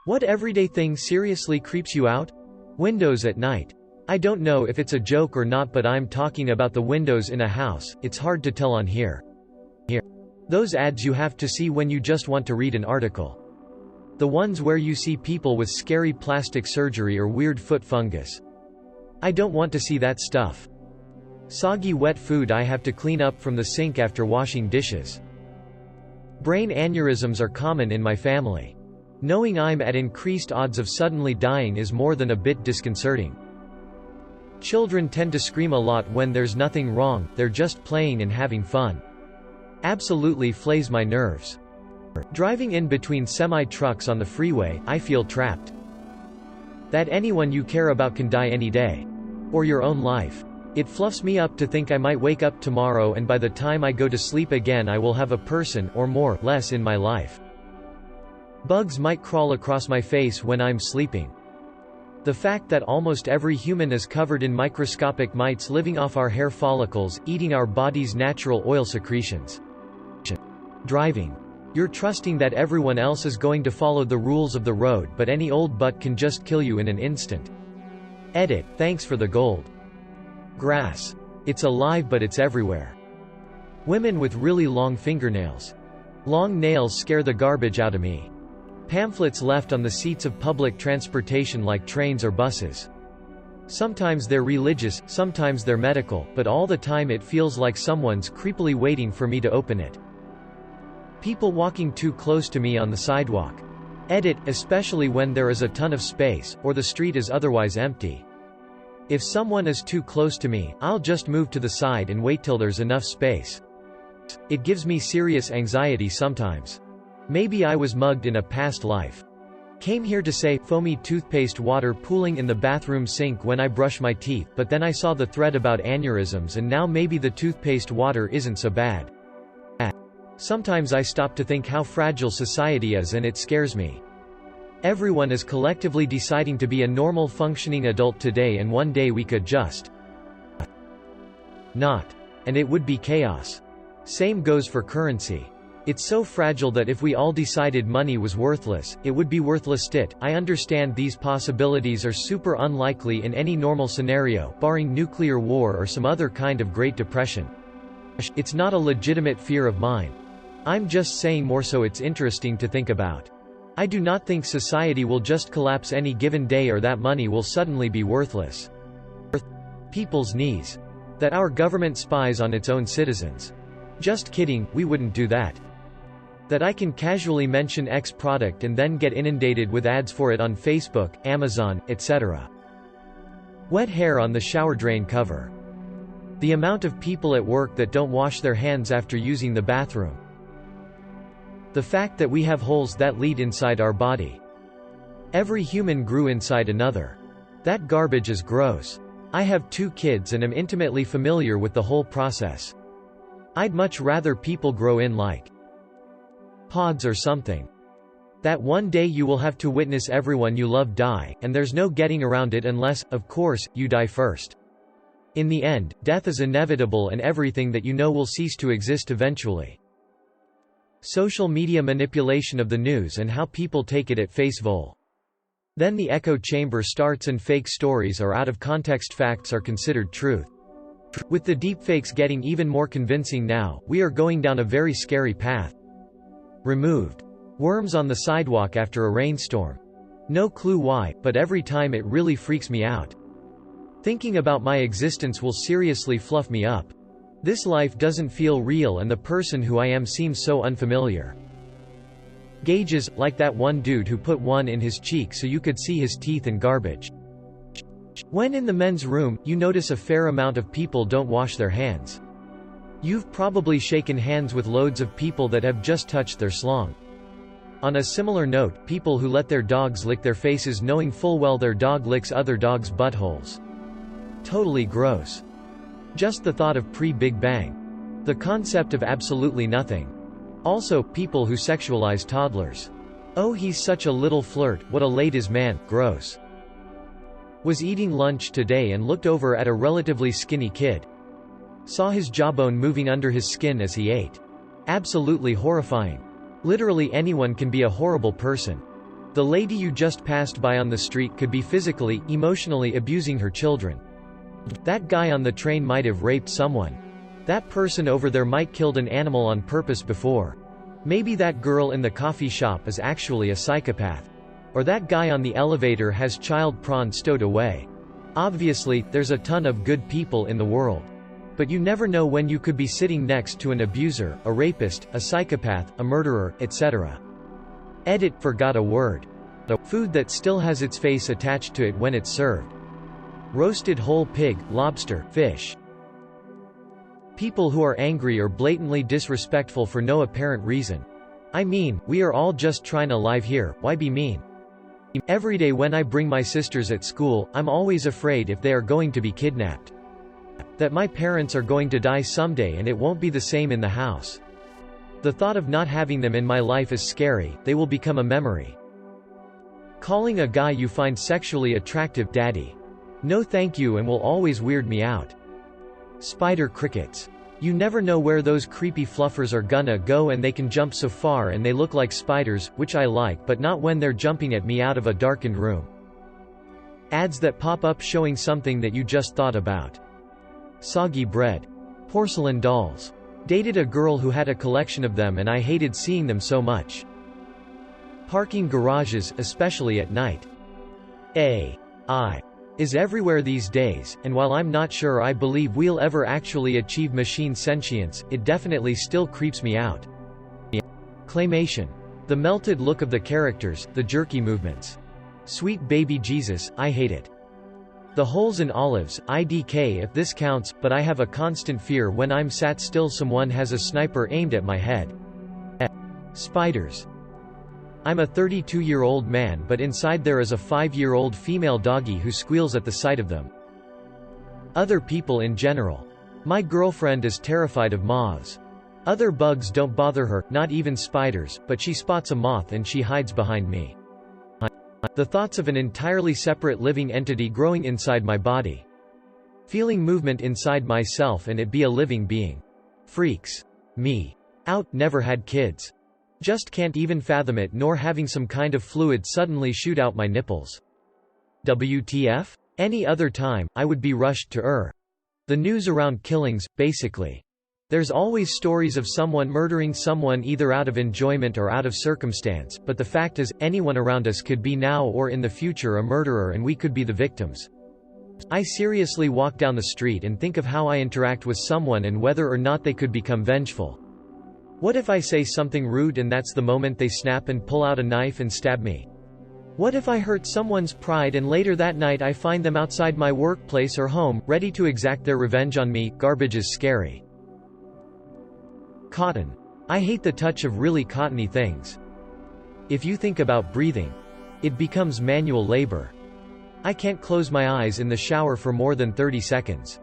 What everyday thing seriously creeps you out? Windows at night. I don't know if it's a joke or not, but I'm talking about the windows in a house. It's hard to tell on here. Those ads you have to see when you just want to read an article. The ones where you see people with scary plastic surgery or weird foot fungus. I don't want to see that stuff. Soggy wet food I have to clean up from the sink after washing dishes. Brain aneurysms are common in my family. Knowing I'm at increased odds of suddenly dying is more than a bit disconcerting. Children tend to scream a lot when there's nothing wrong, they're just playing and having fun. Absolutely flays my nerves. Driving in between semi-trucks on the freeway, I feel trapped. That anyone you care about can die any day. Or your own life. It fluffs me up to think I might wake up tomorrow and by the time I go to sleep again I will have a person, or more, less in my life. Bugs might crawl across my face when I'm sleeping. The fact that almost every human is covered in microscopic mites living off our hair follicles, eating our body's natural oil secretions. Driving. You're trusting that everyone else is going to follow the rules of the road, but any old butt can just kill you in an instant. Edit, thanks for the gold. Grass. It's alive but it's everywhere. Women with really long fingernails. Long nails scare the garbage out of me. Pamphlets left on the seats of public transportation like trains or buses. Sometimes they're religious, sometimes they're medical, but all the time it feels like someone's creepily waiting for me to open it. People walking too close to me on the sidewalk. Edit, especially when there is a ton of space, or the street is otherwise empty. If someone is too close to me, I'll just move to the side and wait till there's enough space. It gives me serious anxiety sometimes. Maybe I was mugged in a past life. Came here to say, foamy toothpaste water pooling in the bathroom sink when I brush my teeth, but then I saw the thread about aneurysms and now maybe the toothpaste water isn't so bad. Sometimes I stop to think how fragile society is and it scares me. Everyone is collectively deciding to be a normal functioning adult today and one day we could just not. And it would be chaos. Same goes for currency. It's so fragile that if we all decided money was worthless, it would be worthless. I understand these possibilities are super unlikely in any normal scenario, barring nuclear war or some other kind of Great Depression. It's not a legitimate fear of mine. I'm just saying more so it's interesting to think about. I do not think society will just collapse any given day or that money will suddenly be worthless. People's knees. That our government spies on its own citizens. Just kidding, we wouldn't do that. That I can casually mention X product and then get inundated with ads for it on Facebook, Amazon, etc. Wet hair on the shower drain cover. The amount of people at work that don't wash their hands after using the bathroom. The fact that we have holes that lead inside our body. Every human grew inside another. That garbage is gross. I have 2 kids and am intimately familiar with the whole process. I'd much rather people grow in like pods or something. That one day you will have to witness everyone you love die, and there's no getting around it unless, of course, you die first. In the end, death is inevitable and everything that you know will cease to exist eventually. Social media manipulation of the news and how people take it at face value. Then the echo chamber starts and fake stories or out-of-context facts are considered truth. With the deepfakes getting even more convincing now, we are going down a very scary path. Removed. Worms on the sidewalk after a rainstorm. No clue why, but every time it really freaks me out. Thinking about my existence will seriously fluff me up. This life doesn't feel real and the person who I am seems so unfamiliar. Gauges, like that one dude who put one in his cheek so you could see his teeth and garbage. When in the men's room, you notice a fair amount of people don't wash their hands. You've probably shaken hands with loads of people that have just touched their slong. On a similar note, people who let their dogs lick their faces knowing full well their dog licks other dogs' buttholes. Totally gross. Just the thought of pre-Big Bang. The concept of absolutely nothing. Also, people who sexualize toddlers. Oh, he's such a little flirt, what a ladies' man, gross. Was eating lunch today and looked over at a relatively skinny kid. Saw his jawbone moving under his skin as he ate. Absolutely horrifying. Literally anyone can be a horrible person. The lady you just passed by on the street could be physically, emotionally abusing her children. That guy on the train might have raped someone. That person over there might killed an animal on purpose before. Maybe that girl in the coffee shop is actually a psychopath. Or that guy on the elevator has child porn stowed away. Obviously, there's a ton of good people in the world. But you never know when you could be sitting next to an abuser, a rapist, a psychopath, a murderer, etc. Edit forgot a word. The food that still has its face attached to it when it's served. Roasted whole pig, lobster, fish. People who are angry or blatantly disrespectful for no apparent reason. I mean, we are all just trying to live here, why be mean? Every day when I bring my sisters at school, I'm always afraid if they are going to be kidnapped. That my parents are going to die someday and it won't be the same in the house. The thought of not having them in my life is scary, they will become a memory. Calling a guy you find sexually attractive daddy. No thank you and will always weird me out. Spider crickets. You never know where those creepy fluffers are gonna go and they can jump so far and they look like spiders, which I like but not when they're jumping at me out of a darkened room. Ads that pop up showing something that you just thought about. Soggy bread. Porcelain dolls. Dated a girl who had a collection of them and I hated seeing them so much. Parking garages, especially at night. AI is everywhere these days, and while I'm not sure I believe we'll ever actually achieve machine sentience, it definitely still creeps me out. Claymation. The melted look of the characters, the jerky movements. Sweet baby Jesus, I hate it. The holes in olives, IDK if this counts, but I have a constant fear when I'm sat still someone has a sniper aimed at my head. Spiders. I'm a 32-year-old man but inside there is a 5-year-old female doggy who squeals at the sight of them. Other people in general. My girlfriend is terrified of moths. Other bugs don't bother her, not even spiders, but she spots a moth and she hides behind me. The thoughts of an entirely separate living entity growing inside my body. Feeling movement inside myself and it be a living being. Freaks me out. Never had kids. Just can't even fathom it, nor having some kind of fluid suddenly shoot out my nipples. WTF? Any other time, I would be rushed to the news around killings, basically. There's always stories of someone murdering someone either out of enjoyment or out of circumstance, but the fact is, anyone around us could be now or in the future a murderer and we could be the victims. I seriously walk down the street and think of how I interact with someone and whether or not they could become vengeful. What if I say something rude and that's the moment they snap and pull out a knife and stab me? What if I hurt someone's pride and later that night I find them outside my workplace or home, ready to exact their revenge on me? Garbage is scary. Cotton. I hate the touch of really cottony things. If you think about breathing, it becomes manual labor. I can't close my eyes in the shower for more than 30 seconds.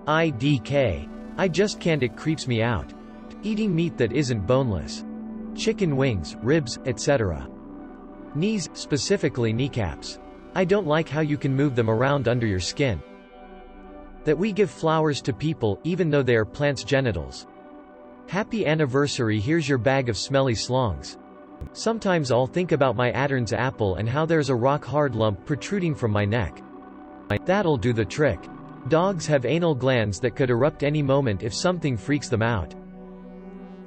IDK. I just can't, it creeps me out. Eating meat that isn't boneless. Chicken wings, ribs, etc. Knees, specifically kneecaps. I don't like how you can move them around under your skin. That we give flowers to people, even though they are plants' genitals. Happy anniversary, here's your bag of smelly slongs. Sometimes I'll think about my Adam's apple and how there's a rock-hard lump protruding from my neck. That'll do the trick. Dogs have anal glands that could erupt any moment if something freaks them out.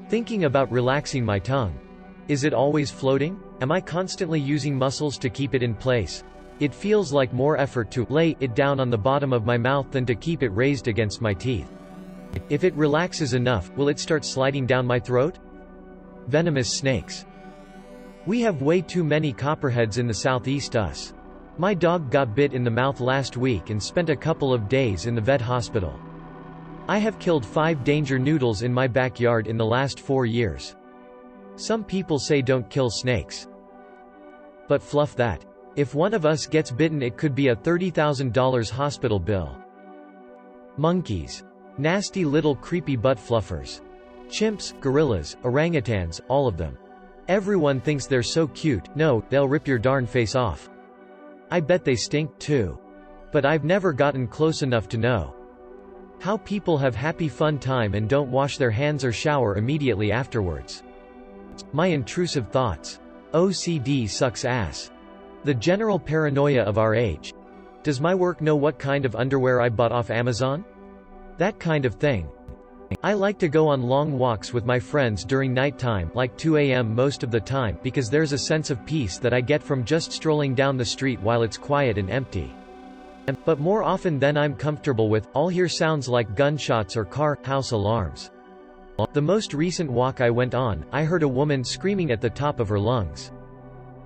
Thinking about relaxing my tongue. Is it always floating? Am I constantly using muscles to keep it in place? It feels like more effort to lay it down on the bottom of my mouth than to keep it raised against my teeth. If it relaxes enough, will it start sliding down my throat? Venomous snakes. We have way too many copperheads in the southeast us. My dog got bit in the mouth last week and spent a couple of days in the vet hospital. I have killed 5 danger noodles in my backyard in the last 4 years. Some people say don't kill snakes. But fluff that. If one of us gets bitten it could be a $30,000 hospital bill. Monkeys. Nasty little creepy butt fluffers. Chimps, gorillas, orangutans, all of them. Everyone thinks they're so cute. No, they'll rip your darn face off. I bet they stink, too. But I've never gotten close enough to know. How people have happy fun time and don't wash their hands or shower immediately afterwards. My intrusive thoughts. OCD sucks ass. The general paranoia of our age. Does my work know what kind of underwear I bought off Amazon? That kind of thing. I like to go on long walks with my friends during nighttime, like 2 a.m. most of the time, because there's a sense of peace that I get from just strolling down the street while it's quiet and empty. But more often than I'm comfortable with, I'll hear sounds like gunshots or house alarms. The most recent walk I went on, I heard a woman screaming at the top of her lungs.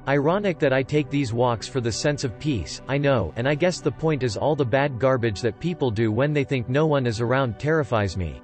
Ironic that I take these walks for the sense of peace, I know, and I guess the point is all the bad garbage that people do when they think no one is around terrifies me.